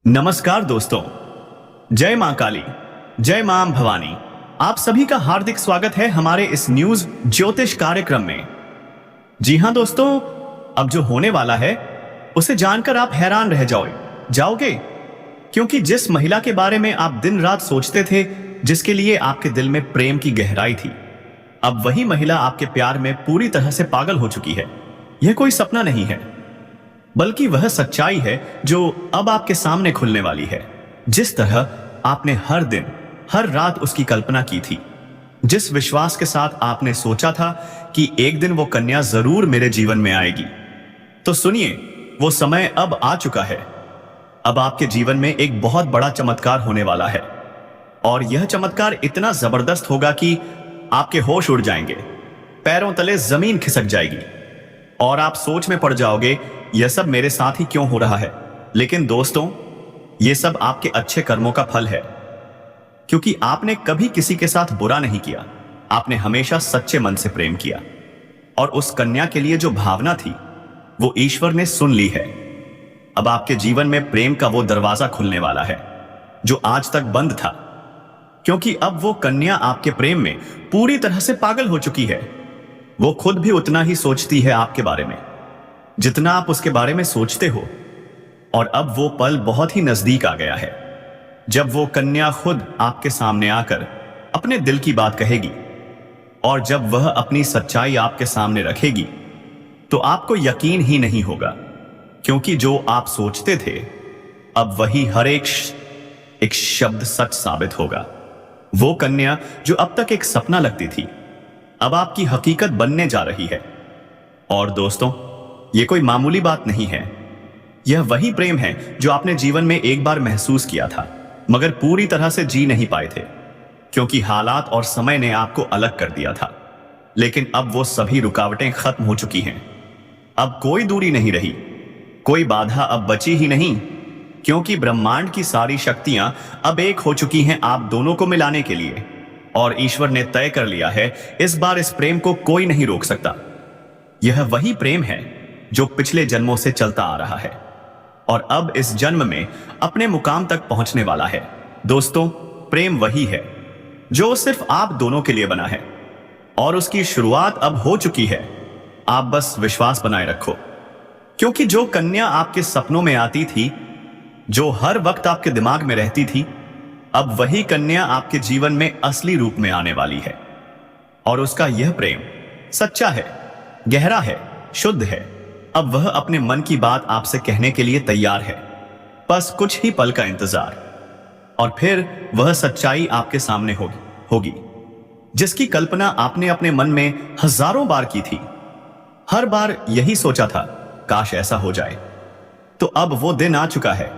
नमस्कार दोस्तों। जय मां काली, जय मां भवानी। आप सभी का हार्दिक स्वागत है हमारे इस न्यूज ज्योतिष कार्यक्रम में। जी हां दोस्तों, अब जो होने वाला है उसे जानकर आप हैरान रह जाओगे, क्योंकि जिस महिला के बारे में आप दिन रात सोचते थे, जिसके लिए आपके दिल में प्रेम की गहराई थी, अब वही महिला आपके प्यार में पूरी तरह से पागल हो चुकी है। यह कोई सपना नहीं है, बल्कि वह सच्चाई है जो अब आपके सामने खुलने वाली है। जिस तरह आपने हर दिन हर रात उसकी कल्पना की थी, जिस विश्वास के साथ आपने सोचा था कि एक दिन वो कन्या जरूर मेरे जीवन में आएगी, तो सुनिए, वो समय अब आ चुका है। अब आपके जीवन में एक बहुत बड़ा चमत्कार होने वाला है, और यह चमत्कार इतना जबरदस्त होगा कि आपके होश उड़ जाएंगे, पैरों तले जमीन खिसक जाएगी और आप सोच में पड़ जाओगे, यह सब मेरे साथ ही क्यों हो रहा है। लेकिन दोस्तों, यह सब आपके अच्छे कर्मों का फल है, क्योंकि आपने कभी किसी के साथ बुरा नहीं किया। आपने हमेशा सच्चे मन से प्रेम किया, और उस कन्या के लिए जो भावना थी वो ईश्वर ने सुन ली है। अब आपके जीवन में प्रेम का वो दरवाजा खुलने वाला है जो आज तक बंद था, क्योंकि अब वो कन्या आपके प्रेम में पूरी तरह से पागल हो चुकी है। वो खुद भी उतना ही सोचती है आपके बारे में जितना आप उसके बारे में सोचते हो, और अब वो पल बहुत ही नजदीक आ गया है जब वो कन्या खुद आपके सामने आकर अपने दिल की बात कहेगी। और जब वह अपनी सच्चाई आपके सामने रखेगी तो आपको यकीन ही नहीं होगा, क्योंकि जो आप सोचते थे अब वही हर एक शब्द सच साबित होगा। वो कन्या जो अब तक एक सपना लगती थी, अब आपकी हकीकत बनने जा रही है। और दोस्तों, यह कोई मामूली बात नहीं है, यह वही प्रेम है जो आपने जीवन में एक बार महसूस किया था, मगर पूरी तरह से जी नहीं पाए थे, क्योंकि हालात और समय ने आपको अलग कर दिया था। लेकिन अब वो सभी रुकावटें खत्म हो चुकी हैं। अब कोई दूरी नहीं रही, कोई बाधा अब बची ही नहीं, क्योंकि ब्रह्मांड की सारी शक्तियां अब एक हो चुकी हैं आप दोनों को मिलाने के लिए। और ईश्वर ने तय कर लिया है, इस बार इस प्रेम को कोई नहीं रोक सकता। यह वही प्रेम है जो पिछले जन्मों से चलता आ रहा है, और अब इस जन्म में अपने मुकाम तक पहुंचने वाला है। दोस्तों, प्रेम वही है जो सिर्फ आप दोनों के लिए बना है, और उसकी शुरुआत अब हो चुकी है। आप बस विश्वास बनाए रखो, क्योंकि जो कन्या आपके सपनों में आती थी, जो हर वक्त आपके दिमाग में रहती थी, अब वही कन्या आपके जीवन में असली रूप में आने वाली है। और उसका यह प्रेम सच्चा है, गहरा है, शुद्ध है। अब वह अपने मन की बात आपसे कहने के लिए तैयार है, बस कुछ ही पल का इंतजार, और फिर वह सच्चाई आपके सामने होगी जिसकी कल्पना आपने अपने मन में हजारों बार की थी। हर बार यही सोचा था, काश ऐसा हो जाए। तो अब वो दिन आ चुका है,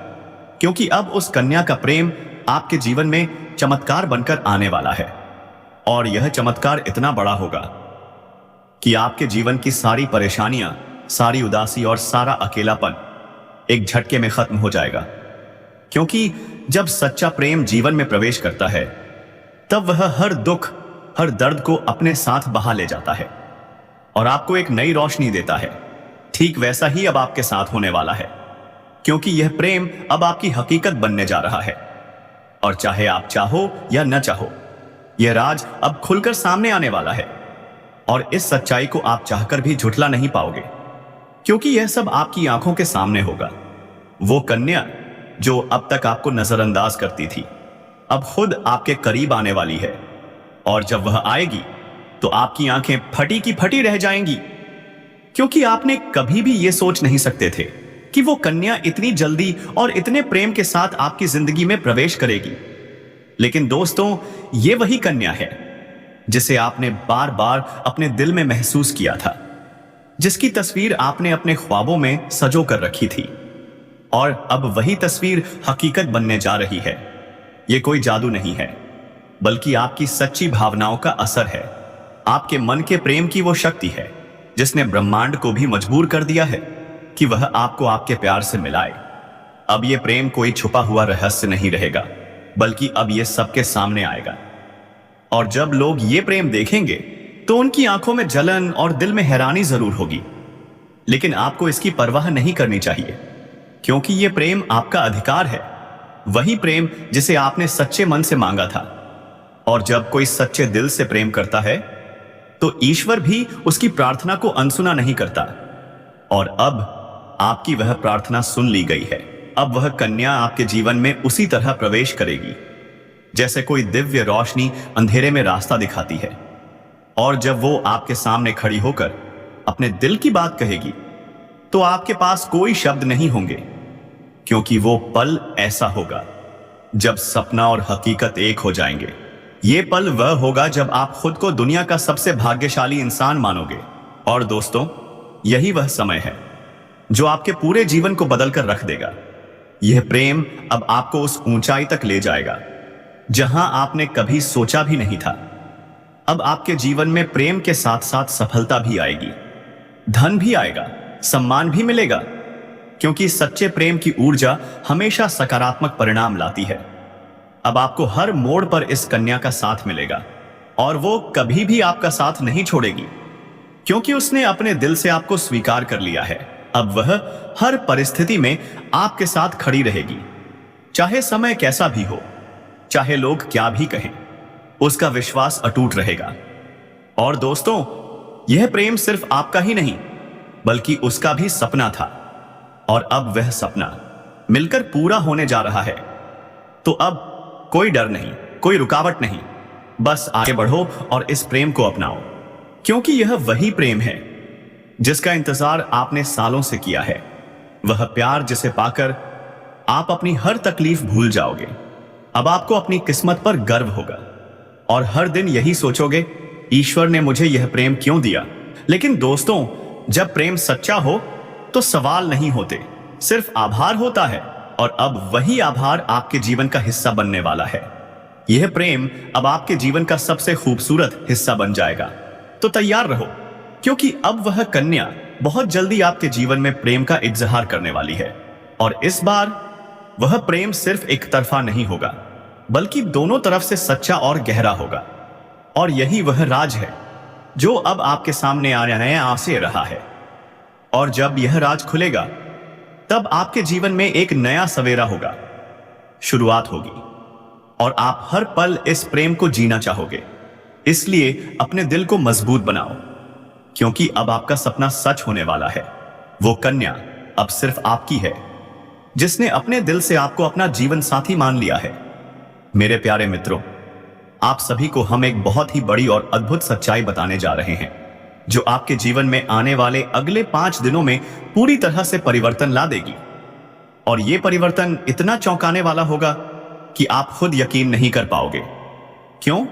क्योंकि अब उस कन्या का प्रेम आपके जीवन में चमत्कार बनकर आने वाला है। और यह चमत्कार इतना बड़ा होगा कि आपके जीवन की सारी परेशानियां, सारी उदासी और सारा अकेलापन एक झटके में खत्म हो जाएगा। क्योंकि जब सच्चा प्रेम जीवन में प्रवेश करता है, तब वह हर दुख, हर दर्द को अपने साथ बहा ले जाता है और आपको एक नई रोशनी देता है। ठीक वैसा ही अब आपके साथ होने वाला है, क्योंकि यह प्रेम अब आपकी हकीकत बनने जा रहा है। और चाहे आप चाहो या न चाहो, यह राज अब खुलकर सामने आने वाला है, और इस सच्चाई को आप चाहकर भी झुठला नहीं पाओगे, क्योंकि यह सब आपकी आंखों के सामने होगा। वो कन्या जो अब तक आपको नजरअंदाज करती थी, अब खुद आपके करीब आने वाली है, और जब वह आएगी तो आपकी आंखें फटी की फटी रह जाएंगी, क्योंकि आपने कभी भी यह सोच नहीं सकते थे कि वो कन्या इतनी जल्दी और इतने प्रेम के साथ आपकी जिंदगी में प्रवेश करेगी। लेकिन दोस्तों, ये वही कन्या है जिसे आपने बार बार अपने दिल में महसूस किया था, जिसकी तस्वीर आपने अपने ख्वाबों में सजो कर रखी थी, और अब वही तस्वीर हकीकत बनने जा रही है। यह कोई जादू नहीं है, बल्कि आपकी सच्ची भावनाओं का असर है। आपके मन के प्रेम की वो शक्ति है जिसने ब्रह्मांड को भी मजबूर कर दिया है कि वह आपको आपके प्यार से मिलाए। अब यह प्रेम कोई छुपा हुआ रहस्य नहीं रहेगा, बल्कि अब यह सबके सामने आएगा। और जब लोग ये प्रेम देखेंगे तो उनकी आंखों में जलन और दिल में हैरानी जरूर होगी, लेकिन आपको इसकी परवाह नहीं करनी चाहिए, क्योंकि यह प्रेम आपका अधिकार है। वही प्रेम जिसे आपने सच्चे मन से मांगा था। और जब कोई सच्चे दिल से प्रेम करता है तो ईश्वर भी उसकी प्रार्थना को अनसुना नहीं करता। और अब आपकी वह प्रार्थना सुन ली गई है। अब वह कन्या आपके जीवन में उसी तरह प्रवेश करेगी जैसे कोई दिव्य रोशनी अंधेरे में रास्ता दिखाती है। और जब वो आपके सामने खड़ी होकर अपने दिल की बात कहेगी तो आपके पास कोई शब्द नहीं होंगे, क्योंकि वो पल ऐसा होगा जब सपना और हकीकत एक हो जाएंगे। ये पल वह होगा जब आप खुद को दुनिया का सबसे भाग्यशाली इंसान मानोगे। और दोस्तों, यही वह समय है जो आपके पूरे जीवन को बदल कर रख देगा। यह प्रेम अब आपको उस ऊंचाई तक ले जाएगा जहां आपने कभी सोचा भी नहीं था। अब आपके जीवन में प्रेम के साथ साथ सफलता भी आएगी, धन भी आएगा, सम्मान भी मिलेगा, क्योंकि सच्चे प्रेम की ऊर्जा हमेशा सकारात्मक परिणाम लाती है। अब आपको हर मोड़ पर इस कन्या का साथ मिलेगा और वो कभी भी आपका साथ नहीं छोड़ेगी, क्योंकि उसने अपने दिल से आपको स्वीकार कर लिया है। अब वह हर परिस्थिति में आपके साथ खड़ी रहेगी, चाहे समय कैसा भी हो, चाहे लोग क्या भी कहें, उसका विश्वास अटूट रहेगा। और दोस्तों, यह प्रेम सिर्फ आपका ही नहीं बल्कि उसका भी सपना था, और अब वह सपना मिलकर पूरा होने जा रहा है। तो अब कोई डर नहीं, कोई रुकावट नहीं, बस आगे बढ़ो और इस प्रेम को अपनाओ, क्योंकि यह वही प्रेम है जिसका इंतजार आपने सालों से किया है। वह प्यार जिसे पाकर आप अपनी हर तकलीफ भूल जाओगे। अब आपको अपनी किस्मत पर गर्व होगा और हर दिन यही सोचोगे, ईश्वर ने मुझे यह प्रेम क्यों दिया। लेकिन दोस्तों, जब प्रेम सच्चा हो तो सवाल नहीं होते, सिर्फ आभार होता है। और अब वही आभार आपके जीवन का हिस्सा बनने वाला है। यह प्रेम अब आपके जीवन का सबसे खूबसूरत हिस्सा बन जाएगा। तो तैयार रहो, क्योंकि अब वह कन्या बहुत जल्दी आपके जीवन में प्रेम का इजहार करने वाली है। और इस बार वह प्रेम सिर्फ एक तरफा नहीं होगा, बल्कि दोनों तरफ से सच्चा और गहरा होगा। और यही वह राज है जो अब आपके सामने आने से रहा है। और जब यह राज खुलेगा तब आपके जीवन में एक नया सवेरा होगा, शुरुआत होगी, और आप हर पल इस प्रेम को जीना चाहोगे। इसलिए अपने दिल को मजबूत बनाओ, क्योंकि अब आपका सपना सच होने वाला है। वो कन्या अब सिर्फ आपकी है, जिसने अपने दिल से आपको अपना जीवन साथी मान लिया है। मेरे प्यारे मित्रों, आप सभी को हम एक बहुत ही बड़ी और अद्भुत सच्चाई बताने जा रहे हैं, जो आपके जीवन में आने वाले अगले 5 दिनों में पूरी तरह से परिवर्तन ला देगी। और यह परिवर्तन इतना चौंकाने वाला होगा कि आप खुद यकीन नहीं कर पाओगे। क्यों?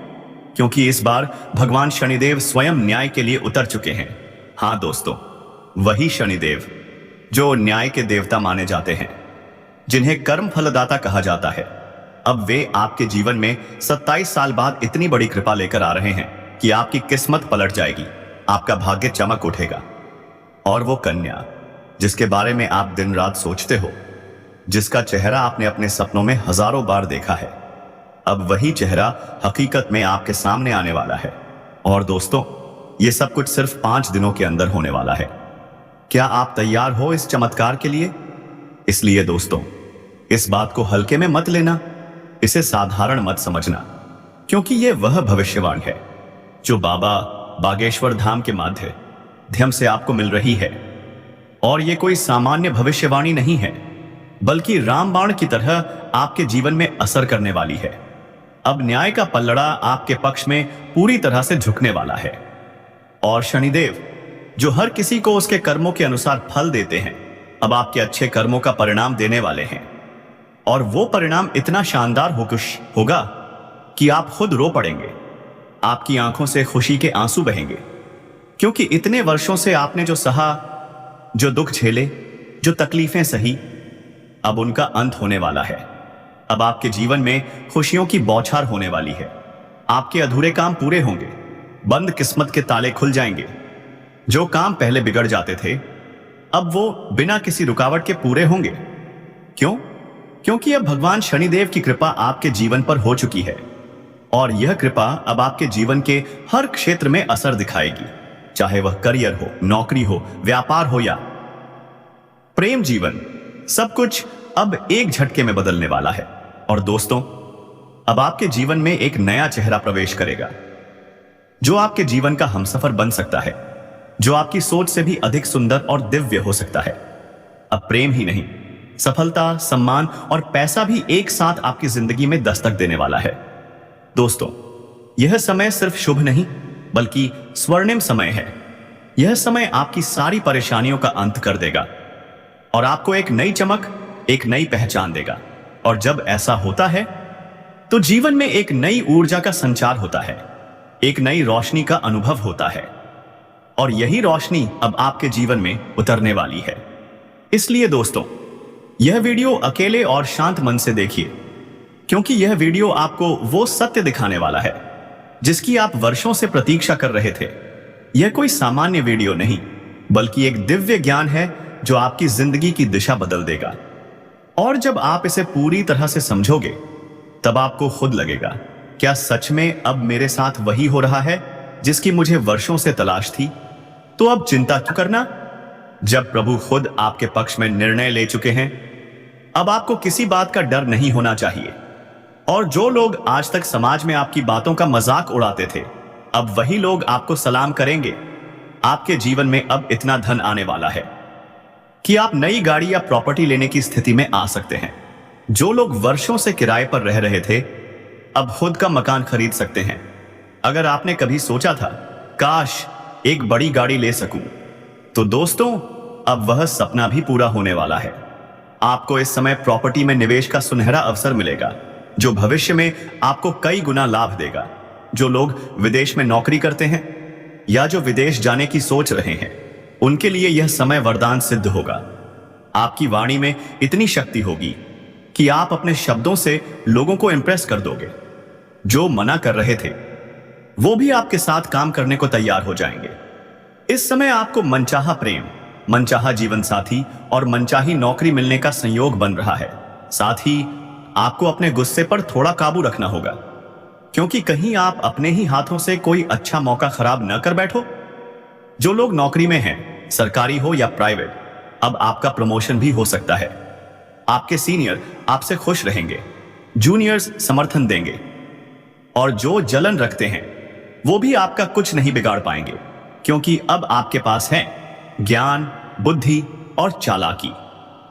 क्योंकि इस बार भगवान शनिदेव स्वयं न्याय के लिए उतर चुके हैं। हाँ दोस्तों, वही शनिदेव जो न्याय के देवता माने जाते हैं, जिन्हें कर्म फलदाता कहा जाता है। अब वे आपके जीवन में 27 साल बाद इतनी बड़ी कृपा लेकर आ रहे हैं कि आपकी किस्मत पलट जाएगी, आपका भाग्य चमक उठेगा। और वो कन्या जिसके बारे में आप दिन रात सोचते हो, जिसका चेहरा आपने अपने सपनों में हजारों बार देखा है, अब वही चेहरा हकीकत में आपके सामने आने वाला है। और दोस्तों, ये सब कुछ सिर्फ 5 दिनों के अंदर होने वाला है। क्या आप तैयार हो इस चमत्कार के लिए? इसलिए दोस्तों, इस बात को हल्के में मत लेना, इसे साधारण मत समझना, क्योंकि यह वह भविष्यवाणी है जो बाबा बागेश्वर धाम के माध्यम से आपको मिल रही है। और यह कोई सामान्य भविष्यवाणी नहीं है, बल्कि रामबाण की तरह आपके जीवन में असर करने वाली है। अब न्याय का पल्लड़ा आपके पक्ष में पूरी तरह से झुकने वाला है। और शनिदेव, जो हर किसी को उसके कर्मों के अनुसार फल देते हैं, अब आपके अच्छे कर्मों का परिणाम देने वाले हैं। और वो परिणाम इतना शानदार होगा कि आप खुद रो पड़ेंगे। आपकी आंखों से खुशी के आंसू बहेंगे, क्योंकि इतने वर्षों से आपने जो सहा, जो दुख झेले, जो तकलीफें सही, अब उनका अंत होने वाला है। अब आपके जीवन में खुशियों की बौछार होने वाली है। आपके अधूरे काम पूरे होंगे, बंद किस्मत के ताले खुल जाएंगे। जो काम पहले बिगड़ जाते थे, अब वो बिना किसी रुकावट के पूरे होंगे। क्यों? क्योंकि अब भगवान शनिदेव की कृपा आपके जीवन पर हो चुकी है। और यह कृपा अब आपके जीवन के हर क्षेत्र में असर दिखाएगी, चाहे वह करियर हो, नौकरी हो, व्यापार हो या प्रेम जीवन। सब कुछ अब एक झटके में बदलने वाला है। और दोस्तों, अब आपके जीवन में एक नया चेहरा प्रवेश करेगा, जो आपके जीवन का हमसफर बन सकता है, जो आपकी सोच से भी अधिक सुंदर और दिव्य हो सकता है। अब प्रेम ही नहीं, सफलता, सम्मान और पैसा भी एक साथ आपकी जिंदगी में दस्तक देने वाला है। दोस्तों, यह समय सिर्फ शुभ नहीं बल्कि स्वर्णिम समय है। यह समय आपकी सारी परेशानियों का अंत कर देगा और आपको एक नई चमक, एक नई पहचान देगा। और जब ऐसा होता है तो जीवन में एक नई ऊर्जा का संचार होता है, एक नई रोशनी का अनुभव होता है, और यही रोशनी अब आपके जीवन में उतरने वाली है। इसलिए दोस्तों, यह वीडियो अकेले और शांत मन से देखिए, क्योंकि यह वीडियो आपको वो सत्य दिखाने वाला है जिसकी आप वर्षों से प्रतीक्षा कर रहे थे। यह कोई सामान्य वीडियो नहीं, बल्कि एक दिव्य ज्ञान है जो आपकी जिंदगी की दिशा बदल देगा। और जब आप इसे पूरी तरह से समझोगे, तब आपको खुद लगेगा, क्या सच में अब मेरे साथ वही हो रहा है जिसकी मुझे वर्षों से तलाश थी? तो अब चिंता क्यों करना, जब प्रभु खुद आपके पक्ष में निर्णय ले चुके हैं। अब आपको किसी बात का डर नहीं होना चाहिए। और जो लोग आज तक समाज में आपकी बातों का मजाक उड़ाते थे, अब वही लोग आपको सलाम करेंगे। आपके जीवन में अब इतना धन आने वाला है कि आप नई गाड़ी या प्रॉपर्टी लेने की स्थिति में आ सकते हैं। जो लोग वर्षों से किराए पर रह रहे थे, अब खुद का मकान खरीद सकते हैं। अगर आपने कभी सोचा था, काश एक बड़ी गाड़ी ले सकूं, तो दोस्तों, अब वह सपना भी पूरा होने वाला है। आपको इस समय प्रॉपर्टी में निवेश का सुनहरा अवसर मिलेगा, जो भविष्य में आपको कई गुना लाभ देगा। जो लोग विदेश में नौकरी करते हैं या जो विदेश जाने की सोच रहे हैं, उनके लिए यह समय वरदान सिद्ध होगा। आपकी वाणी में इतनी शक्ति होगी कि आप अपने शब्दों से लोगों को इंप्रेस कर दोगे। जो मना कर रहे थे, वो भी आपके साथ काम करने को तैयार हो जाएंगे। इस समय आपको मनचाहा प्रेम, मनचाहा जीवन साथी और मनचाही नौकरी मिलने का संयोग बन रहा है। साथ ही आपको अपने गुस्से पर थोड़ा काबू रखना होगा, क्योंकि कहीं आप अपने ही हाथों से कोई अच्छा मौका खराब न कर बैठो। जो लोग नौकरी में हैं, सरकारी हो या प्राइवेट, अब आपका प्रमोशन भी हो सकता है। आपके सीनियर आपसे खुश रहेंगे, जूनियर्स समर्थन देंगे, और जो जलन रखते हैं वो भी आपका कुछ नहीं बिगाड़ पाएंगे, क्योंकि अब आपके पास है ज्ञान, बुद्धि और चालाकी।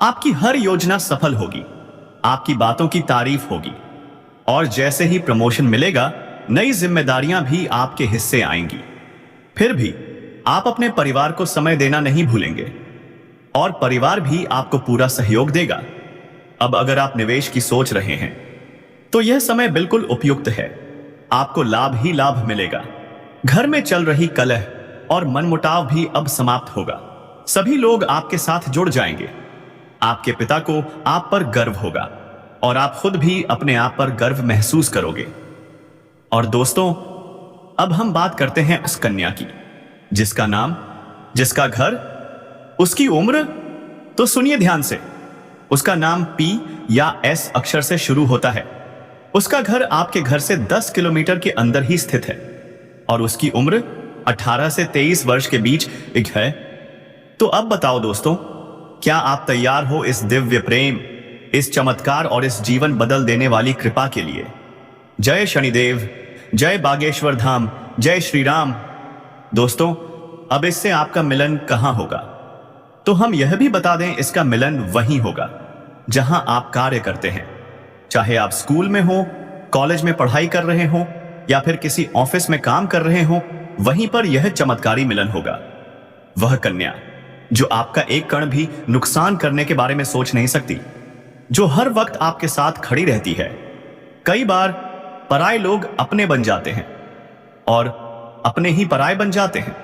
आपकी हर योजना सफल होगी, आपकी बातों की तारीफ होगी, और जैसे ही प्रमोशन मिलेगा, नई जिम्मेदारियां भी आपके हिस्से आएंगी। फिर भी आप अपने परिवार को समय देना नहीं भूलेंगे, और परिवार भी आपको पूरा सहयोग देगा। अब अगर आप निवेश की सोच रहे हैं, तो यह समय बिल्कुल उपयुक्त है। आपको लाभ ही लाभ मिलेगा। घर में चल रही कलह और मनमुटाव भी अब समाप्त होगा। सभी लोग आपके साथ जुड़ जाएंगे। आपके पिता को आप पर गर्व होगा, और आप खुद भी अपने आप पर गर्व महसूस करोगे। और दोस्तों, अब हम बात करते हैं उस कन्या की, जिसका नाम, जिसका घर, उसकी उम्र, तो सुनिए ध्यान से। उसका नाम P या S अक्षर से शुरू होता है। उसका घर आपके घर से 10 किलोमीटर के अंदर ही स्थित है, और उसकी उम्र 18 से 23 वर्ष के बीच एक है। तो अब बताओ दोस्तों, क्या आप तैयार हो इस दिव्य प्रेम, इस चमत्कार और इस जीवन बदल देने वाली कृपा के लिए? जय शनिदेव, जय बागेश्वर धाम, जय श्री राम। दोस्तों, अब इससे आपका मिलन कहां होगा? तो हम यह भी बता दें, इसका मिलन वहीं होगा जहां आप कार्य करते हैं। चाहे आप स्कूल में हो, कॉलेज में पढ़ाई कर रहे हो, या फिर किसी ऑफिस में काम कर रहे हो, वहीं पर यह चमत्कारी मिलन होगा। वह कन्या जो आपका एक कण भी नुकसान करने के बारे में सोच नहीं सकती, जो हर वक्त आपके साथ खड़ी रहती है। कई बार पराये लोग अपने बन जाते हैं और अपने ही पराये बन जाते हैं।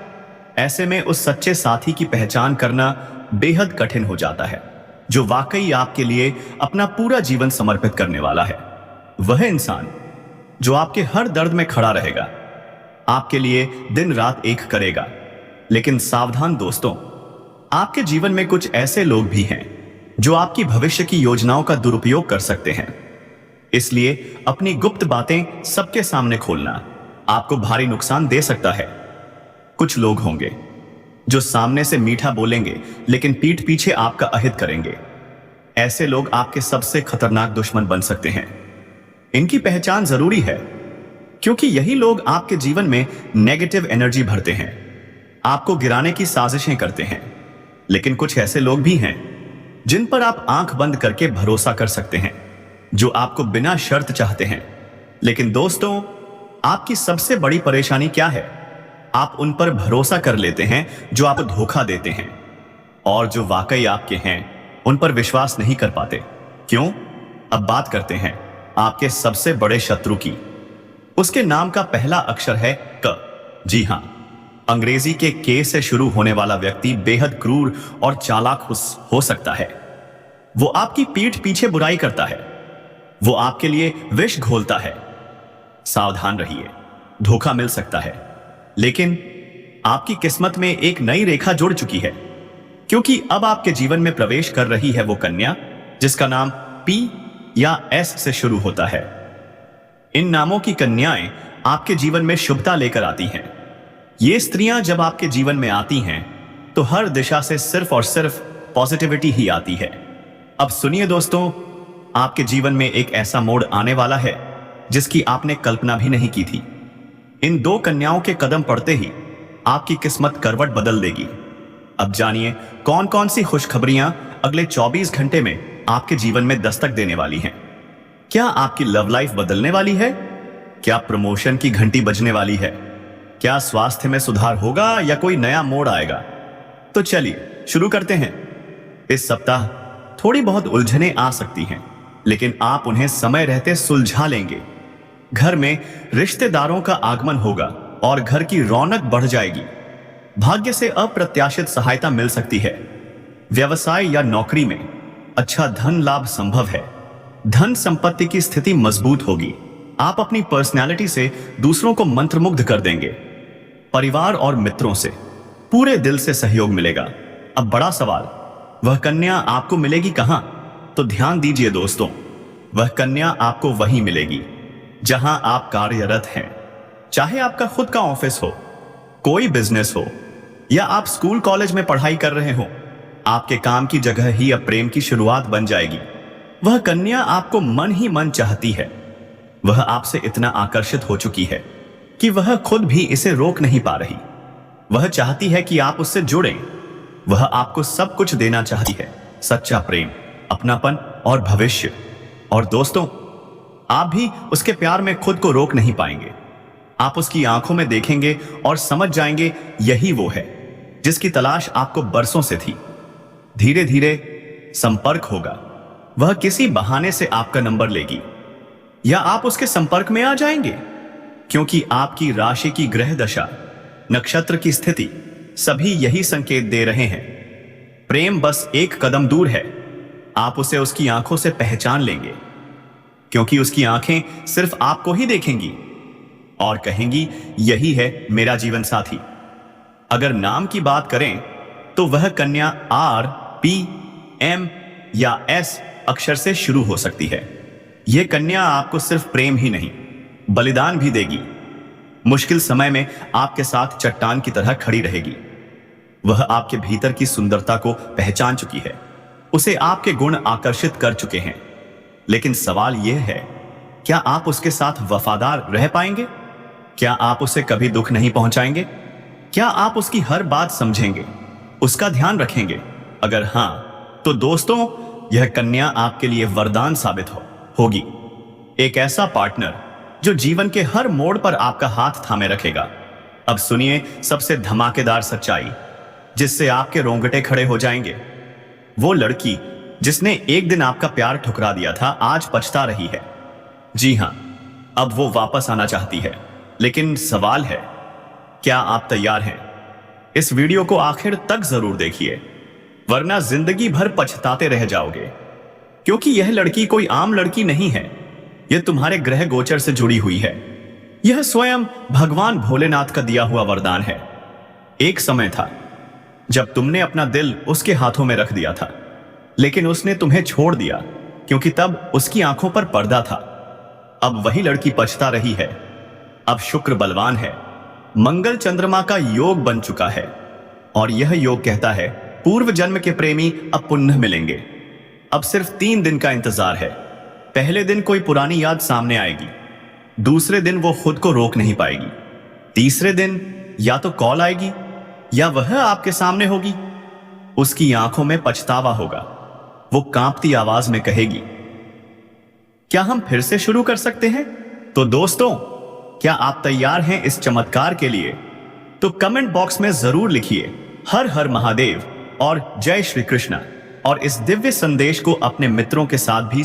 ऐसे में उस सच्चे साथी की पहचान करना बेहद कठिन हो जाता है, जो वाकई आपके लिए अपना पूरा जीवन समर्पित करने वाला है। वह इंसान जो आपके हर दर्द में खड़ा रहेगा, आपके लिए दिन रात एक करेगा। लेकिन सावधान दोस्तों, आपके जीवन में कुछ ऐसे लोग भी हैं जो आपकी भविष्य की योजनाओं का दुरुपयोग कर सकते हैं। इसलिए अपनी गुप्त बातें सबके सामने खोलना आपको भारी नुकसान दे सकता है। कुछ लोग होंगे जो सामने से मीठा बोलेंगे, लेकिन पीठ पीछे आपका अहित करेंगे। ऐसे लोग आपके सबसे खतरनाक दुश्मन बन सकते हैं। इनकी पहचान जरूरी है, क्योंकि यही लोग आपके जीवन में नेगेटिव एनर्जी भरते हैं, आपको गिराने की साजिशें करते हैं। लेकिन कुछ ऐसे लोग भी हैं जिन पर आप आंख बंद करके भरोसा कर सकते हैं, जो आपको बिना शर्त चाहते हैं। लेकिन दोस्तों, आपकी सबसे बड़ी परेशानी क्या है? आप उन पर भरोसा कर लेते हैं जो आपको धोखा देते हैं, और जो वाकई आपके हैं उन पर विश्वास नहीं कर पाते। क्यों? अब बात करते हैं आपके सबसे बड़े शत्रु की। उसके नाम का पहला अक्षर है क। जी हां, अंग्रेजी के के से शुरू होने वाला व्यक्ति बेहद क्रूर और चालाक हो सकता है। वो आपकी पीठ पीछे बुराई करता है, वो आपके लिए विष घोलता है। सावधान रहिए, धोखा मिल सकता है। लेकिन आपकी किस्मत में एक नई रेखा जुड़ चुकी है, क्योंकि अब आपके जीवन में प्रवेश कर रही है वो कन्या जिसका नाम पी या एस से शुरू होता है। इन नामों की कन्याएं आपके जीवन में शुभता लेकर आती हैं। ये स्त्रियां जब आपके जीवन में आती हैं तो हर दिशा से सिर्फ और सिर्फ पॉजिटिविटी ही आती है। अब सुनिए दोस्तों, आपके जीवन में एक ऐसा मोड़ आने वाला है जिसकी आपने कल्पना भी नहीं की थी। इन दो कन्याओं के कदम पड़ते ही आपकी किस्मत करवट बदल देगी। अब जानिए कौन कौन सी खुशखबरियां अगले 24 घंटे में आपके जीवन में दस्तक देने वाली हैं। क्या आपकी लव लाइफ बदलने वाली है? क्या प्रमोशन की घंटी बजने वाली है? क्या स्वास्थ्य में सुधार होगा या कोई नया मोड़ आएगा? तो चलिए शुरू करते हैं। इस सप्ताह थोड़ी बहुत उलझनें आ सकती हैं, लेकिन आप उन्हें समय रहते सुलझा लेंगे। घर में रिश्तेदारों का आगमन होगा और घर की रौनक बढ़ जाएगी। भाग्य से अप्रत्याशित सहायता मिल सकती है। व्यवसाय या नौकरी में अच्छा धन लाभ संभव है। धन संपत्ति की स्थिति मजबूत होगी। आप अपनी पर्सनैलिटी से दूसरों को मंत्रमुग्ध कर देंगे। परिवार और मित्रों से पूरे दिल से सहयोग मिलेगा। अब बड़ा सवाल, वह कन्या आपको मिलेगी कहां? तो ध्यान दीजिए दोस्तों, वह कन्या आपको वहीं मिलेगी जहां आप कार्यरत हैं। चाहे आपका खुद का ऑफिस हो, कोई बिजनेस हो, या आप स्कूल कॉलेज में पढ़ाई कर रहे हो, आपके काम की जगह ही अब प्रेम की शुरुआत बन जाएगी। वह कन्या आपको मन ही मन चाहती है। वह आपसे इतना आकर्षित हो चुकी है कि वह खुद भी इसे रोक नहीं पा रही। वह चाहती है कि आप उससे जुड़ें। वह आपको सब कुछ देना चाहती है, सच्चा प्रेम, अपनापन और भविष्य। और दोस्तों, आप भी उसके प्यार में खुद को रोक नहीं पाएंगे। आप उसकी आंखों में देखेंगे और समझ जाएंगे यही वो है जिसकी तलाश आपको बरसों से थी। धीरे धीरे संपर्क होगा। वह किसी बहाने से आपका नंबर लेगी या आप उसके संपर्क में आ जाएंगे, क्योंकि आपकी राशि की ग्रह दशा, नक्षत्र की स्थिति सभी यही संकेत दे रहे हैं। प्रेम बस एक कदम दूर है। आप उसे उसकी आंखों से पहचान लेंगे, क्योंकि उसकी आंखें सिर्फ आपको ही देखेंगी और कहेंगी, यही है मेरा जीवन साथी। अगर नाम की बात करें तो वह कन्या आर, पी, एम या एस अक्षर से शुरू हो सकती है। यह कन्या आपको सिर्फ प्रेम ही नहीं, बलिदान भी देगी। मुश्किल समय में आपके साथ चट्टान की तरह खड़ी रहेगी। वह आपके भीतर की सुंदरता को पहचान चुकी है। उसे आपके गुण आकर्षित कर चुके हैं। लेकिन सवाल यह है, क्या आप उसके साथ वफादार रह पाएंगे? क्या आप उसे कभी दुख नहीं पहुंचाएंगे? क्या आप उसकी हर बात समझेंगे, उसका ध्यान रखेंगे? अगर हां, तो दोस्तों, यह कन्या आपके लिए वरदान साबित होगी। एक ऐसा पार्टनर जो जीवन के हर मोड़ पर आपका हाथ थामे रखेगा। अब सुनिए सबसे धमाकेदार सच्चाई, जिससे आपके रोंगटे खड़े हो जाएंगे। वो लड़की जिसने एक दिन आपका प्यार ठुकरा दिया था, आज पछता रही है। जी हां, अब वो वापस आना चाहती है। लेकिन सवाल है, क्या आप तैयार हैं? इस वीडियो को आखिर तक जरूर देखिए, वरना जिंदगी भर पछताते रह जाओगे। क्योंकि यह लड़की कोई आम लड़की नहीं है। यह तुम्हारे ग्रह गोचर से जुड़ी हुई है। यह स्वयं भगवान भोलेनाथ का दिया हुआ वरदान है। एक समय था जब तुमने अपना दिल उसके हाथों में रख दिया था, लेकिन उसने तुम्हें छोड़ दिया, क्योंकि तब उसकी आंखों पर पर्दा था। अब वही लड़की पछता रही है। अब शुक्र बलवान है, मंगल चंद्रमा का योग बन चुका है, और यह योग कहता है पूर्व जन्म के प्रेमी अब पुनः मिलेंगे। अब सिर्फ 3 दिन का इंतजार है। पहले दिन कोई पुरानी याद सामने आएगी, दूसरे दिन वो खुद को रोक नहीं पाएगी, तीसरे दिन या तो कॉल आएगी या वह आपके सामने होगी। उसकी आंखों में पछतावा होगा। वो कांपती आवाज में कहेगी, क्या हम फिर से शुरू कर सकते हैं? तो दोस्तों, क्या आप तैयार हैं इस चमत्कार के लिए? तो कमेंट बॉक्स में जरूर लिखिए हर हर महादेव और जय श्री कृष्ण, और इस दिव्य संदेश को अपने मित्रों के साथ भी